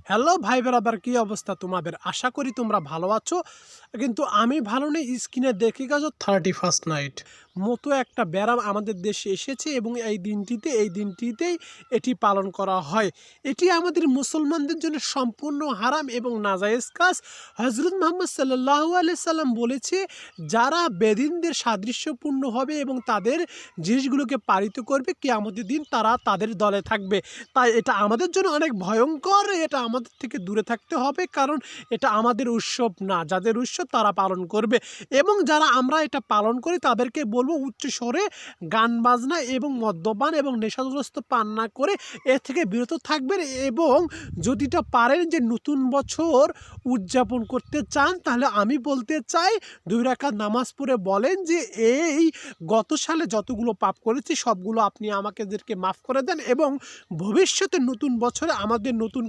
Hello ভাই brother, কি অবস্থা তোমাদের? আশা করি তোমরা ভালো আছো। কিন্তু আমি ভালো নেই। স্ক্রিনে দেখে গেছো 31st নাইট মতো একটা ব্যারাম আমাদের দেশে এসেছে এবং এই দিনটিতেই এটি পালন করা হয়। এটি আমাদের মুসলমানদের জন্য সম্পূর্ণ হারাম এবং নাজায়েজ কাজ। হযরত মুহাম্মদ সাল্লাল্লাহু আলাইহি সাল্লাম বলেছে, যারা বেদিনদের সাদৃশ্যপূর্ণ হবে এবং তাদের জিনিসগুলোকে পালিত করবে, কিয়ামতের দিন তারা তাদের দলে থাকবে। তাই এটা আমাদের জন্য অনেক ভয়ঙ্কর। এটা আমাদের থেকে দূরে থাকতে হবে, কারণ এটা আমাদের উৎসব না। যাদের উৎসব তারা পালন করবে, এবং যারা আমরা এটা পালন করি তাদেরকে বলবো উচ্চ স্বরে গান বাজনা এবং মদ্যপান এবং নেশাগ্রস্ত পান না করে এর থেকে বিরত থাকবেন। এবং যদিটা পারেন যে নতুন বছর উদযাপন করতে চান, তাহলে আমি বলতে চাই 2 রাকাত নামাজ পড়ে বলেন যে এই গত সালে যতগুলো পাপ করেছি সবগুলো আপনি আমাদেরকে মাফ করে দেন, এবং ভবিষ্যতে নতুন বছরে আমাদের নতুন